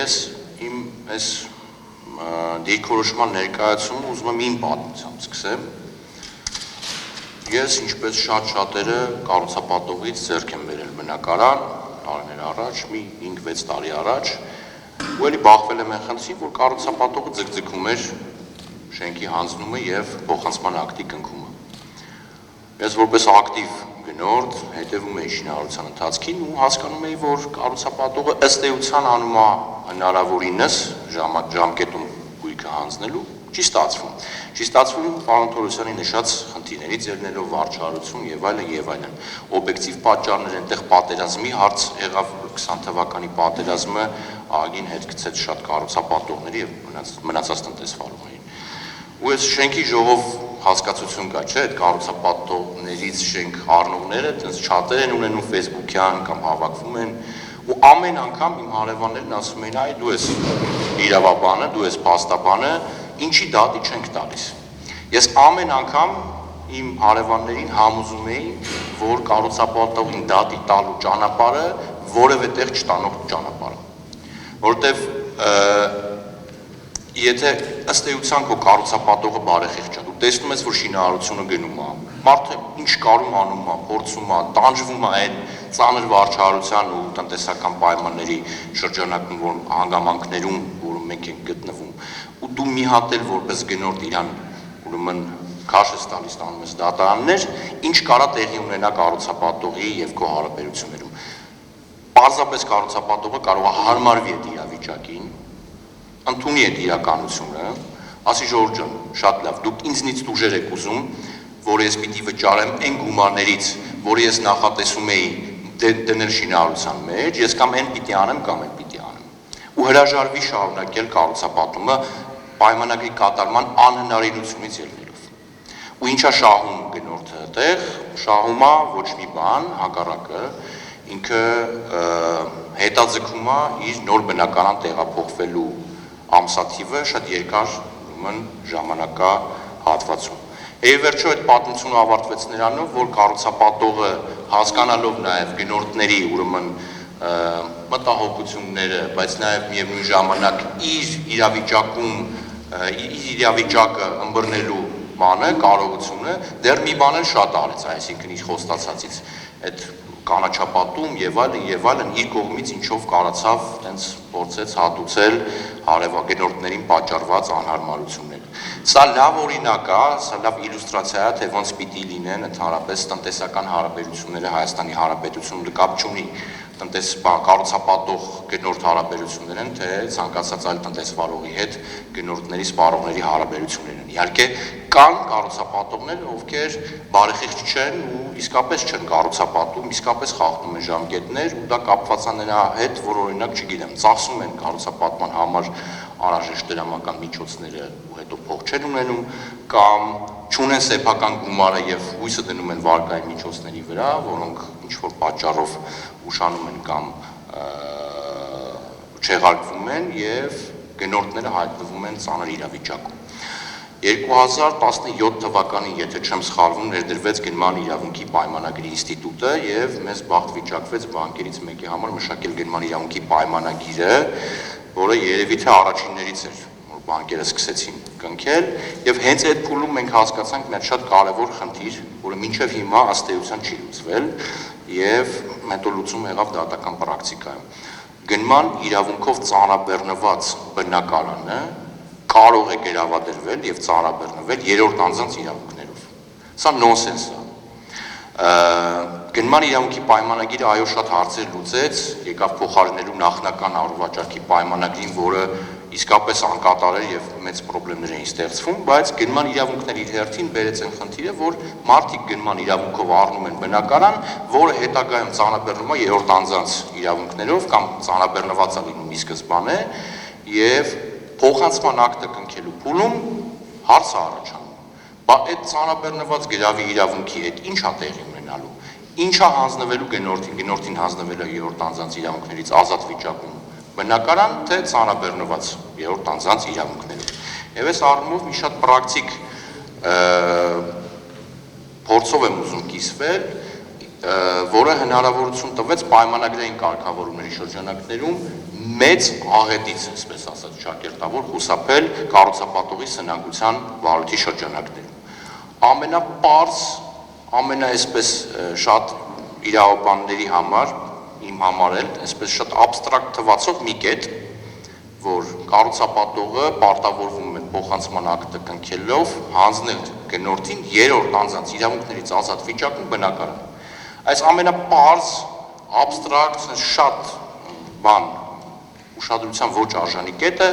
ես իմ այս դիրքորոշման ներկայացումը ուզում եմ իմ պատմությամբ սկսեմ։ Ես ինչպես շատ-շատերը կառուցապատողից ձեռք եմ բերել բնակարան, տարիներ առաջ, մի 5-6 տարի առաջ, ու էլի բախվել եմ այն խնդրին, որ կառուցապատողը ձգձգում էր շենքի հանձնումը եւ փոխանցման ակտի կնքումը։ Ես որպես ակտիվ գնորդ հետևում էի շինարարության ընթացքին ու հասկանում էի, որ կառուցապատողը ըստ էության անում է հնարավորինս ժամկետում գույքը հանձնելու, չի ստացվում։ Չի ստացվում պարոն Թորոսյանի նշած խնդիրներից ելնելով վարչարություն եւ այլն։ Օբյեկտիվ պատճառներ այնտեղ պատերազմի հարց եղավ 20 թվականի պատերազմը ագին հետ գցեց շատ կառուցապատողների եւ մնացած տնտեսվարողներին։ Ու այս շենքի ժողով հասկացություն կա, չէ՞, այդ կառուցապատողներից շենք առնողները այդպես չաթեր են ունենում Facebook-յան կամ հավաքվում են ու ամեն անգամ իմ հարևաններն ասում էին, այ դու ես իրավաբանը, դու ես փաստաբանը, ինչի դատի չենք տալիս։ Ես ամեն անգամ իմ հարևաններին համոզում էի, որ կառուցապատողին դատի տալու ճանապարհը որևէ տեղ չտանող ճանապարհ է։ Որտեվ եթե ըստ էության քո կառուցապատողը բարեխիղճ է, դու տեսնում ես, որ շինարարությունը գնում է, մարդը ինչ կարում անում է, փորձում է, տանջվում է այն ծանր վարչարության ու տնտեսական պայմանների շրջանակում, որ հանգամանքներում, որում մենք ենք գտնվում, ու դու մի հատ էլ որպես գնորդ իրան ուրեմն քաշ ես տալիս տանում ես դատարաններ, ինչ կարա տեղի ունենա կառուցապատողի եւ քո հարաբերություններում։ Պարզապես կառուցապատողը կարող է հարմարվի այդ իրավիճակին, ընդունի այդ իրականությունը, ասի Ժորժ ջան, շատ լավ, դուք ինձնից տուժեր եք ուզում, որ ես պիտի վճարեմ այն գումարներից, որ ես նախատեսում էի դնել շինարարության մեջ, ես կամ այն պիտի անեմ, կամ այն պիտի անեմ։ Ու հրաժարվի շարունակել կառուցապատումը պայմանագրի կատարման անհնարինությունից ելնելով։ Ու ինչա շահում գնորդը այդտեղ, շահում է ոչ մի բան, հակառակը, ինքը հետաձգում է իր նոր բնակարան տեղափոխվելու ամսաթիվը շատ երկար ժամանակահատվածում։ Եվ վերջո այդ պատմությունը ավարտվեց նրանով, որ կառուցապատողը հասկանալով նաև գնորդների ուրեմն մտահոգությունները, բայց նաև միևնույն ժամանակ իր իրավիճակը ըմբռնելու բանը, կարողությունը դեռ մի բան էլ շատ արեց, այսինքն իր խոստացածից այդ կանաչապատում եւ այլն իր կողմից ինչով կարացավ տենց փորձեց հատուցել հարևագնորդներին պատճառված անհարմարությունները։ Սա լավ օրինակ է, սա լավ իլյուստրացիա է, թե ոնց պիտի լինեն ընդհանրապես տնտեսական հարաբերությունները Հայաստանի Հանրապետությունում կապ չունի կառուցապատող գնորդ հարաբերություններ են, թե ցանկացած այլ տնտեսվարողի հետ գնորդների, սպառողների հարաբերություններ են։ Իհարկե կան կառուցապատողներ, ովքեր բարեխիղճ չեն ու իսկապես չեն կառուցապատում, իսկապես խախտում են ժամկետներ ու դա կապված է նրա հետ, որ օրինակ, չգիտեմ, ծախսում են կառուցապատման համար անհրաժեշտ դրամական միջոցները ու հետո փող չեն ունենում կամ չունեն սեփական գումարը եւ հույսը դնում են վարկային միջոցների վրա, որոնք ինչ որ պատճառով ուշանում են կամ չեղարկվում են եւ գնորդները հայտնվում են ծանր իրավիճակում։ 2017 թվականին, եթե չեմ սխալվում, ներդրվեց գնման իրավունքի պայմանագրի ինստիտուտը եւ մեզ բախտ վիճակվեց բանկերից մեկի համար մշակել գնման իրավունքի պայմանագիրը, որը երևի թե առաջիններից էր, որ բանկերը սկսեցին կնքել եւ հենց այդ փուլում մենք հասկացանք մի շատ կարեւոր խնդիր, որը մինչեւ հիմա ըստ էության չի լուծվել եւ հետո լուծում եղավ դատական պրակտիկայում։ Գնման իրավունքով ծանրաբեռնված բնակարանը կարող է գերավադրվել եւ ծանրաբեռնվել երրորդ անձանց իրավունքներով։ Սա նոնսենս է։ Գնման իրավունքի պայմանագիրը այո շատ հարցեր լուծեց, եկավ փոխարինելու նախնական առողջարքի պայմանագրին, որը իսկապես անկատար էր եւ մեծ խնդիրներ էին ստեղծվում, բայց գնման իրավունքների իր հերթին բերեց այն խնդիրը, որ մարդիկ գնման իրավունքով առնում են բնակարան, որը հետագայում ծանրաբեռնում է երրորդ անձանց իրավունքներով կամ ծանրաբեռնված է լինում ի սկզբանե եւ փոխանցման ակտը կնքելու փուլում հարց է առաջանում։ Բայց այդ ծանրաբեռնված գրավի իրավունքի հետ ի՞նչ է տեղի ունենալու։ Ինչ է հանձնվելու գնորդին հանձնվելու երրորդ անձանց իրավունքներից ազատ վիճակում բնակարան, թե ծանրաբեռնված երրորդ անձանց իրավունքներով։ Եվ այս առումով մի շատ պրակտիկ փորձով եմ ուզում կիսվել որը հնարավորություն տվեց պայմանագրային կարգավորումների շրջանակներում մեծ աղետից, այսպես ասած, ճակերտավոր խուսափել կառուցապատողի սնանկության վարույթի շրջանակներում։ Ամենապարզ, ամենաայսպես շատ իրավաբանների համար, իմ համար էլ, այսպես շատ աբստրակտ թվացող մի կետ, որ կառուցապատողը պարտավորվում է փոխանցման ակտը կնքելով հանձնել գնորդին երրորդ անձանց իրավունքներից ազատ վիճակում բնակարան։ Այս ամենապարզ, աբստրակտ, շատ բան ուշադրության ոչ արժանի կետը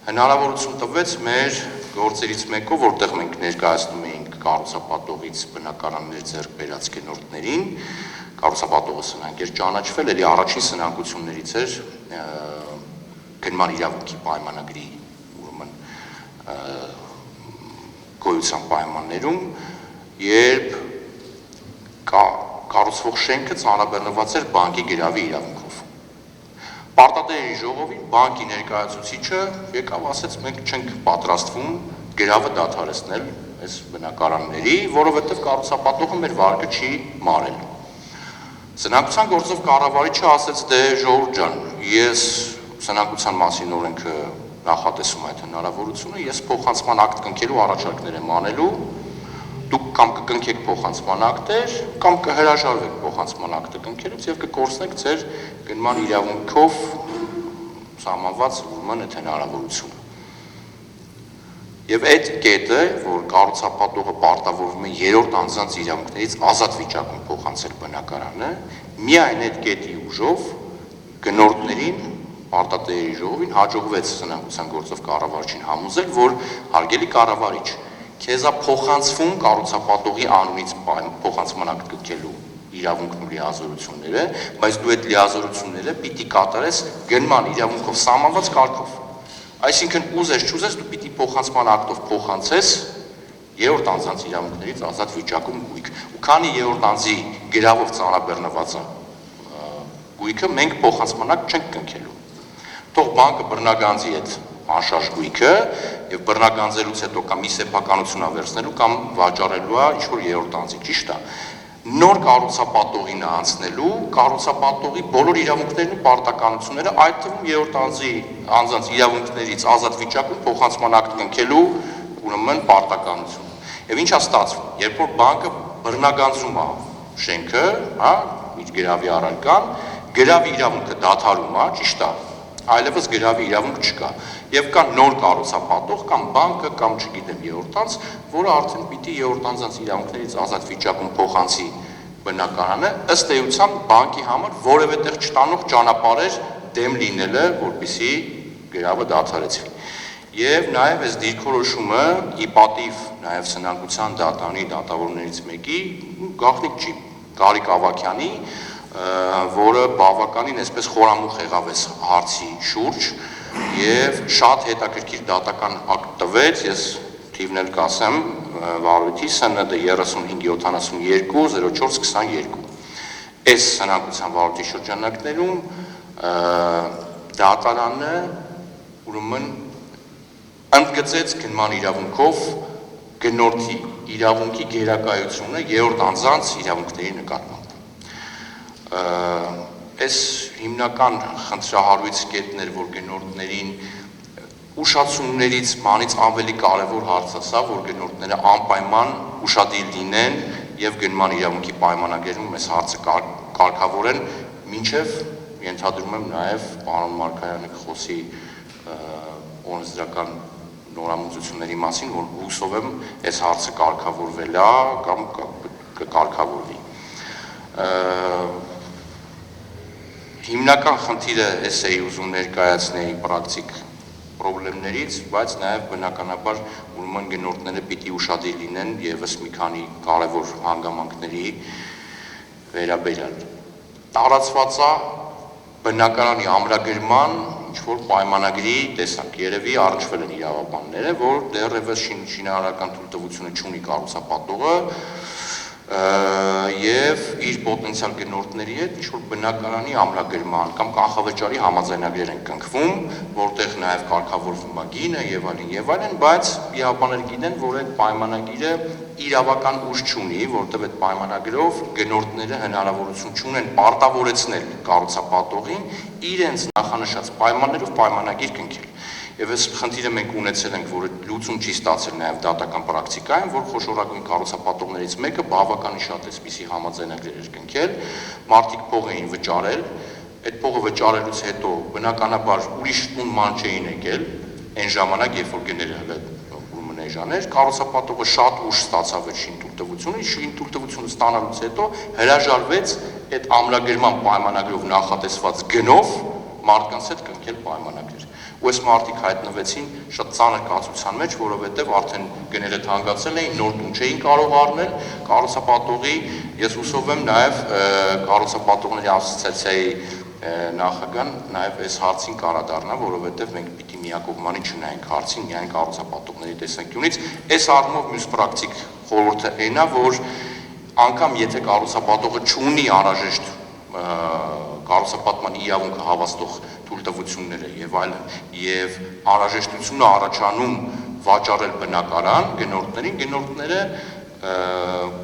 հնարավորություն տվեց մեր գործերից մեկով, որտեղ մենք ներկայացնում էինք կառուցապատողից բնակարաններ ձեռք բերած գնորդներին, կառուցապատողը սնանկ էր ճանաչվել, էլի առաջին սնանկություններից էր գնման իրավունքի պայմանագրի ուրեմն գոյության պայմաններում, երբ կառուցվող շենքը ծանրաբեռնված էր բանկի գրավի իրավունքով։ Պարտադերի ժողովին բանկի ներկայացուցիչը եկավ ասեց մենք չենք պատրաստվում գրավը դադարեցնել այս բնակարանների, որովհետև կառուցապատողը մեր վարկը չի մարել։ Սնանկության գործով կառավարիչը ասեց դե ժողովուրդ ջան, ես սնանկության մասին օրենքը նախատեսում այդ հնարավորությունը, ես փոխանցման ակտ կնքելու առաջարկներ եմ անելու, դուք կամ կկնքեք փոխանցման ակտեր, կամ կհրաժարվեք փոխանցման ակտը կնքելուց եւ կկորցնեք ձեր գնման իրավունքով սահմանված ուրեմն այդ հնարավորությունը։ Եվ այդ կետը, որ կառուցապատողը պարտավորվում է երրորդ անձանց իրավունքներից ազատ վիճակում փոխանցել բնակարանը, միայն այդ կետի ուժով գնորդներին պարտադերի ժողովին հաջողվեց սնանկության գործով կառավարչին համոզել, որ հարգելի կառավարիչ, քեզ է փոխանցվում կառուցապատողի անունից փոխանցման ակտ կնքելու իրավունքն ու լիազորությունները, բայց դու այդ լիազորությունները պիտի կատարես գնման իրավունքով սահմանված կարգով։ Այսինքն ուզես չուզես դու պիտի փոխանցման ակտով փոխանցես երրորդ անձանց իրավունքներից ազատ վիճակում գույք։ Ու քանի երրորդ անձի գրավով ծանրաբեռնված է գույքը, մենք փոխանցման ակտ չենք կնքելու։ Թող բանկը բռնագանձի այդ անշարժ գույքը եւ բռնագանձելուց հետո կամ մի սեփականություն ավերցնելու կամ վաճառելու է ինչ-որ երրորդ անձի, ճիշտ է։ Նոր կառուցապատողին անցնելու, կառուցապատողի բոլոր իրավունքներն ու պարտականությունները, այդ թվում երրորդ անձանց իրավունքներից ազատ վիճակում փոխանցման ակտ կնքելու ուրեմն պարտականություն։ Եվ ինչա ստացվում, երբ որ բանկը բռնագանձում է շենքը, հա, իր գրավի առարկան, գրավի իրավունքը դադարում է, ճիշտ է, այլևս գրավի իրավունք չկա, եւ կա նոր կառուցապատող կամ բանկը կամ չգիտեմ երրորդ անձ, որը արդեն պիտի երրորդ անձանց իրավունքներից ազատ վիճակում փոխանցի բնակարանը, ըստ էության բանկի համար որևէ տեղ չտանող ճանապարհեր դեմ լինելը, որպեսզի գրավը դադարեցվի։ Եվ նաև այս դիրքորոշումը ի պատիվ նաև սնանկության դատանի դատավորներից մեկի գաղտնիք չի, Գարիկ Ավագյանի, որը բավականին այսպես խորամուխ եղավ այս հարցի շուրջ եւ շատ հետաքրքիր դատական ակտ տվեց, ես թիվն էլ կասեմ, վարույթի ՍՆԴ 3572 0422։ Այս սնանկության վարույթի շրջանակներում դատարանը ուրեմն ընդգծեց գնման իրավունքով գնորդի իրավունքի գերակայությունը երրորդ անձանց իրավունքների նկատմամբ։ Այս հիմնական խնդրահարույց կետն էր, որ գնորդներին ուշացումներից մանից ավելի կարևոր հարցը սա, որ գնորդները անպայման ուշադիր լինեն եւ գնման իրավունքի պայմանագրերում այս հարցը կարգավորեն, մինչեւ ենթադրում եմ նաեւ պարոն Մարգարյանը կխոսի օրենսդրական նորամուծությունների մասին, որ հուսով եմ այս հարցը կարգավորվել է կամ կկարգավորվի։ Հիմնական խնդիրը էս էի ուզում ներկայացնել պրակտիկ պրոբլեմներից, բայց նաև բնականաբար ուրեմն գնորդները պիտի ուշադիր լինեն եւս մի քանի կարևոր հանգամանքների վերաբերյալ։ Տարածված է բնակարանի ամրագրման ինչ-որ պայմանագրի տեսակ, երևի առնչվել են իրավաբանները, որ դեռևս շինարարական թույլտվությունը չունի կառուցապատողը, եւ իր պոտենցիալ գնորդների հետ ինչ-որ բնակարանի ամրագրման կամ կանխավճարի համաձայնագրեր են կնքվում, որտեղ նաեւ կարգավորվում է գինը եւ այլն, բայց իրավաբանները գիտեն, որ այդ պայմանագիրը իրավական ուժ չունի, որտեղ այդ պայմանագրով գնորդները հնարավորություն չունեն պարտավորեցնել կառուցապատողին իրենց նախանշած պայմաններով պայմանագիր կնքել։ Եվ այս խնդիրը մենք ունեցել ենք, որ լուծում չի ստացել նաև դատական պրակտիկայում, որ խոշորագույն կառուցապատողներից մեկը բավականին շատ էսպիսի համաձայնագրեր էր կնքել, մարդիկ փող էին վճարել, այդ փողը վճարելուց հետո բնականաբար ուրիշ տուն ման չէին եկել, այն ժամանակ, երբ որ գները էժաներ, կառուցապատողը շատ ուշ ստացավ այդ շինթույլտվությունը, շինթույլտվությունը ստանալուց հետո հրաժարվեց այդ ամրագրման պայմանագրով նախատեսված գնով մարդկանց հետ կնքել պայմանագրեր։ Ու այս մարդիկ հայտնվեցին շատ ծանր կացության մեջ, որովհետև արդեն գները թանկացել էին, նոր տուն չէին կարող առնել, կառուցապատողի, ես հուսով եմ նաև կառուցապատողների ասոցիացիայի նախագահան նաև այս հարցին կարադառնա, որովհետև մենք պիտի միակողմանի չնայենք հարցին, միայն կառուցապատողների տեսանկյունից։ Այս առումով մյուս պրակտիկ խորհուրդը այն է, որ անգամ եթե կառուցապատողը չունի անհրաժեշտ կառուցապատման իրավունքը հավաստող թույլտվությունները եւ այլն, եւ անհրաժեշտությունը առաջանում վաճառել բնակարան գնորդները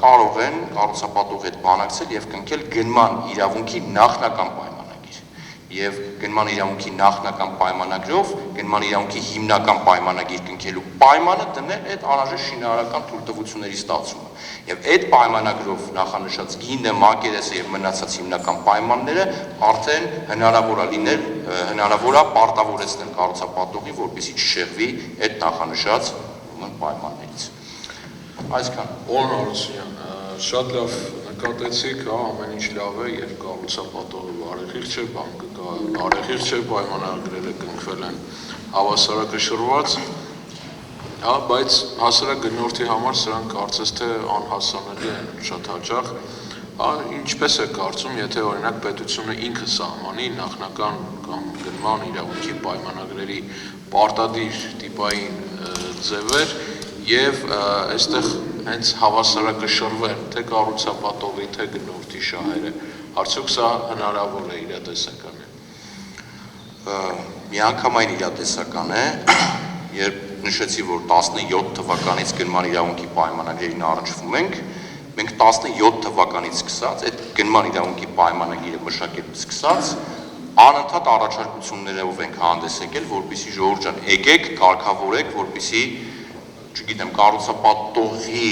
կարող են կառուցապատողի հետ բանակցել եւ կնքել գնման իրավունքի նախնական պայմանագիր եւ գնման իրավունքի նախնական պայմանագրով գնման իրավունքի հիմնական պայմանագիր կնքելու պայմանը դնել այդ անհրաժեշտ շինարարական թույլտվությունների ստացումը եւ այդ պայմանագրով նախանշած գինը, մակերեսը եւ մնացած հիմնական պայմանները արդեն հնարավոր է պարտավորեցնել կառուցապատողին, որպեսզի չշեղվի այդ նախանշած պայմաններից։ Այսքան։ Պարոն Հարությունյան, շատ լավ նկատեցիք, ամեն ինչ լավ է, երբ կառուցապատողը բարեխիղճ չէ, բանկը բարեխիղճ չէ, պայմանագրերը կնքվել են հավասարակշռված, բայց հասարակ գնորդի համար սրանք կարծես թե անհասանելի են շատ հաճախ։ Ինչպես է կարծում, եթե օրինակ պետությունը ինքը սահմանի նախնական կամ գնման իրավունքի պայմանագրերի պարտադիր տիպային ձևեր եւ այստեղ հենց հավասարակշռվեն թե կառուցապատողի, թե գնորդի շահերը, արդյոք սա հնարավոր է իրատեսական է։ Միանգամայն իրատեսական է, երբ նշեցի, որ 17 թվականից գնման իրավունքի պայմանագրերին առնչվում ենք, մենք 17 թվականից սկսած, այդ գնման իրավունքի պայմանագիրը մշակելուց սկսած, անընդհատ առաջարկություններով ենք հանդես եկել, որպեսզի ժողովուրդ ջան, եկեք, կարգավորեք, որպեսզի, չգիտեմ, կառուցապատողի,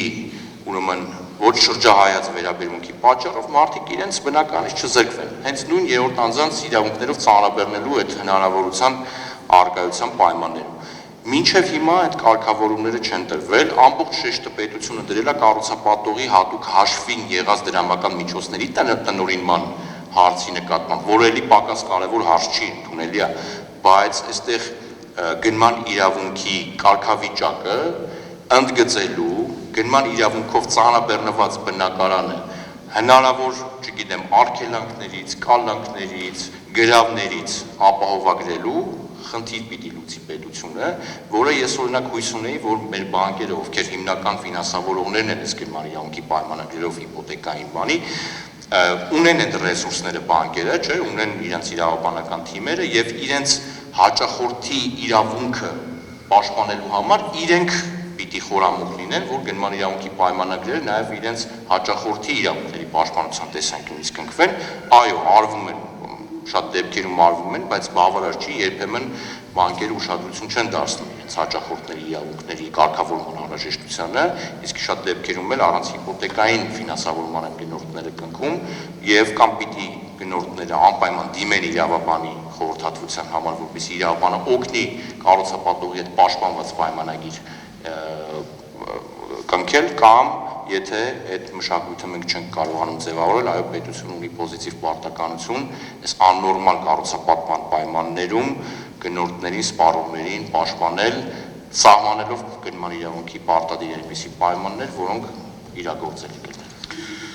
ուրեմն ոչ շրջահայաց վերաբերմունքի պատճառով մարդիկ իրենց բնականից չզրկվեն։ Հենց նույն երրորդ անձանց իրավունքներով ծանրաբեռնելու այդ հնարավորության առկայության պայմաններում։ Մինչև հիմա այդ կարգավորումները չեն տրվել, ամբողջ շեշտը պետությունը դրել է կառուցապատողի հատուկ հաշվին եղած դրամական միջոցների տնօրինման հարցի նկատմամբ, որը էլի պակաս կարևոր հարց չի, ընդունելի է, բայց այստեղ գնման իրավունքի կարգավիճակը ընդգծելու, գնման իրավունքով ծանրաբեռնված բնակարանը հնարավոր, չգիտեմ, արգելանքներից, կալանքներից, գրավներից ապահովագրելու խնդիր պիտի լուծի պետությունը, որը ես օրինակ հույս ունեի, որ մեր բանկերը, ովքեր հիմնական ֆինանսավորողներն են այս գնման իրավունքի պայմանագրերով հիպոթեկային բանի, ունեն այդ ռեսուրսները բանկերը, չէ, ունեն իրենց իրավաբանական թիմերը եւ իրենց հաճախորդի իրավունքը պաշտպանելու համար իրենք պիտի խորամուխ լինեն, որ գնման իրավունքի պայմանագրերը նաեւ իրենց հաճախորդի իրավունքների պաշտպանության տեսանկյունից կնքվեն, այո, արվում են շատ դեպքերում արվում են, բայց բավարար չի, երբեմն բանկերը ուշադրություն չեն դարձնում իրենց հաճախորդների իրավունքների կարգավորման անհրաժեշտությանը, իսկ շատ դեպքերում էլ առանց հիպոթեկային ֆինանսավորման են գնորդները կնքում եւ կամ պիտի գնորդները անպայման դիմեն իրավաբանի խորհրդատվության համար, որպեսզի իրավաբանը օգնի կառուցապատողի հետ պաշտպանված պայմանագիր կնքել կամ եթե այդ մշակույթը մենք չենք կարողանում ձևավորել, այո, պետությունը ունի պոզիտիվ պարտականություն այս աննորմալ կառուցապատման պայմաններում գնորդներին, սպառողներին պաշտպանել, սահմանելով գնման իրավունքի պարտադիր այնպիսի պայմաններ, որոնք իրագործելի կլինեն։